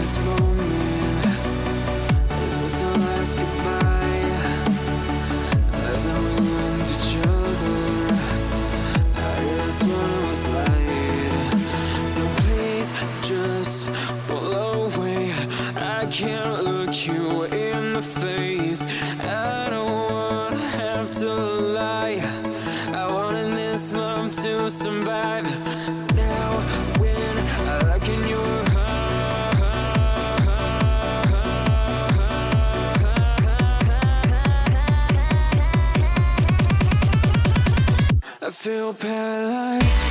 this moment? Is this our last goodbye? Then we end each other. I guess one of us lied. So please just pull away. I can't look you in the face. I don't wanna have to lie. I wanted this love to survive. Now when I look in your I feel paralyzed.